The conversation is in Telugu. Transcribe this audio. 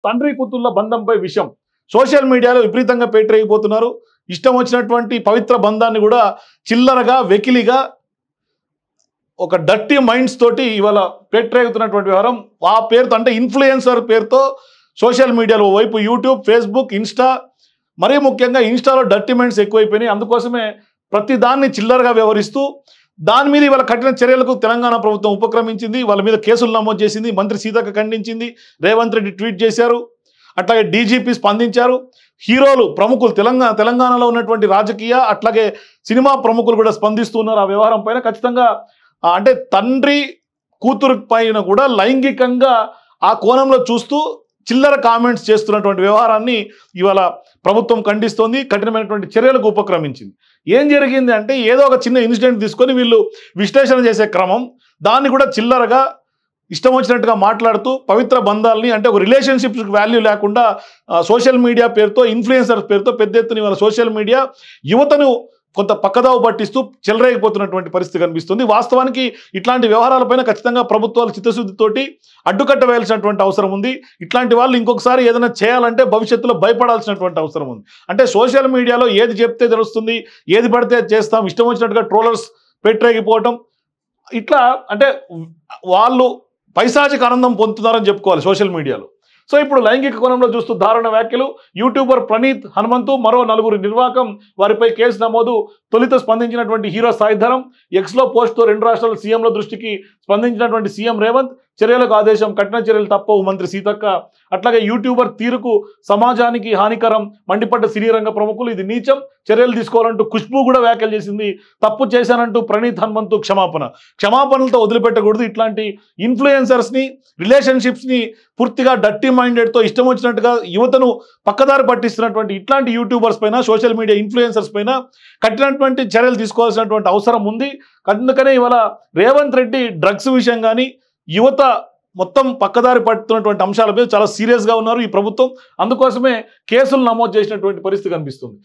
తండ్రి కూతుళ్ళ బంధంపై విషయం సోషల్ మీడియాలో విపరీతంగా పేటరేగిపోతున్నారు. ఇష్టం వచ్చినటువంటి పవిత్ర బంధాన్ని కూడా చిల్లరగా వెకిలిగా ఒక డర్టీ మైండ్స్ తోటి ఇవాళ పేటరేగుతున్నటువంటి వ్యవహారం. ఆ పేరుతో అంటే ఇన్ఫ్లుయెన్సర్ పేరుతో సోషల్ మీడియాలో వైపు యూట్యూబ్, ఫేస్బుక్, ఇన్స్టా, మరీ ముఖ్యంగా ఇన్స్టాలో డర్టీ మైండ్స్ ఎక్కువైపోయినాయి. అందుకోసమే ప్రతి దాన్ని చిల్లరగా వ్యవహరిస్తూ దాని మీద ఇవాళ కఠిన చర్యలకు తెలంగాణ ప్రభుత్వం ఉపక్రమించింది. వాళ్ళ మీద కేసులు నమోదు చేసింది. మంత్రి సీతక్క ఖండించింది. రేవంత్ రెడ్డి ట్వీట్ చేశారు. అట్లాగే డీజీపీ స్పందించారు. హీరోలు, ప్రముఖులు, తెలంగాణలో ఉన్నటువంటి రాజకీయ అట్లాగే సినిమా ప్రముఖులు కూడా స్పందిస్తున్నారు ఆ వ్యవహారం పైన. ఖచ్చితంగా అంటే తండ్రి కూతురు పైన కూడా లైంగికంగా ఆ కోణంలో చూస్తూ చిల్లర కామెంట్స్ చేస్తున్నటువంటి వ్యవహారాన్ని ఇవాళ ప్రభుత్వం ఖండిస్తోంది. కఠినమైనటువంటి చర్యలకు ఉపక్రమించింది. ఏం జరిగింది అంటే ఏదో ఒక చిన్న ఇన్సిడెంట్ తీసుకొని వీళ్ళు విశ్లేషణ చేసే క్రమం, దాన్ని కూడా చిల్లరగా ఇష్టం వచ్చినట్టుగా మాట్లాడుతూ పవిత్ర బంధాలని అంటే ఒక రిలేషన్షిప్స్కి వాల్యూ లేకుండా సోషల్ మీడియా పేరుతో, ఇన్ఫ్లుయెన్సర్స్ పేరుతో పెద్ద ఎత్తున ఇవాళ సోషల్ మీడియా యువతను కొంత పక్కదావు పట్టిస్తూ చెలరేగిపోతున్నటువంటి పరిస్థితి కనిపిస్తుంది. వాస్తవానికి ఇట్లాంటి వ్యవహారాలపైన ఖచ్చితంగా ప్రభుత్వాలు చిత్తశుద్ధితోటి అడ్డుకట్ట వేయాల్సినటువంటి అవసరం ఉంది. ఇట్లాంటి వాళ్ళు ఇంకొకసారి ఏదైనా చేయాలంటే భవిష్యత్తులో భయపడాల్సినటువంటి అవసరం ఉంది. అంటే సోషల్ మీడియాలో ఏది చెప్తే తెలుస్తుంది, ఏది పడితే చేస్తాం, ఇష్టం వచ్చినట్టుగా ట్రోలర్స్ పెట్టరేగిపోవటం, ఇట్లా అంటే వాళ్ళు పైశాచిక ఆనందం పొందుతున్నారని చెప్పుకోవాలి సోషల్ మీడియాలో. సో ఇప్పుడు లైంగిక కోణంలో చూస్తూ దారుణ వ్యాఖ్యలు. యూట్యూబర్ ప్రణీత్ హనుమంతు, మరో 4 నిర్వాకం, వారిపై కేసు నమోదు. తొలిత స్పందించినటువంటి హీరో సాయిధరం. ఎక్స్లో పోస్ట్తో 2 రాష్ట్రాల సీఎంల దృష్టికి స్పందించినటువంటి సీఎం రేవంత్. చర్యలకు ఆదేశం, కఠిన చర్యలు తప్పవు మంత్రి సీతక్క. అట్లాగే యూట్యూబర్ తీరుకు సమాజానికి హానికరం మండిపడ్డ సినీ రంగ ప్రముఖులు. ఇది నీచం, చర్యలు తీసుకోవాలంటూ ఖుష్బూ కూడా వ్యాఖ్యలు చేసింది. తప్పు చేశానంటూ ప్రణీత్ హనుమంతు క్షమాపణలతో వదిలిపెట్టకూడదు. ఇట్లాంటి ఇన్ఫ్లుయెన్సర్స్ని, రిలేషన్షిప్స్ని పూర్తిగా డర్టీ మైండెడ్తో ఇష్టం వచ్చినట్టుగా యువతను పక్కదారి పట్టిస్తున్నటువంటి ఇట్లాంటి యూట్యూబర్స్ పైన, సోషల్ మీడియా ఇన్ఫ్లుయెన్సర్స్ పైన కఠినటువంటి చర్యలు తీసుకోవాల్సినటువంటి అవసరం ఉంది. అందుకనే ఇవాళ రేవంత్ రెడ్డి డ్రగ్స్ విషయం కానీ యువత మొత్తం పక్కదారి పడుతున్నటువంటి అంశాల మీద చాలా సీరియస్గా ఉన్నారు ఈ ప్రభుత్వం. అందుకోసమే కేసులు నమోదు చేసినటువంటి పరిస్థితి కనిపిస్తుంది.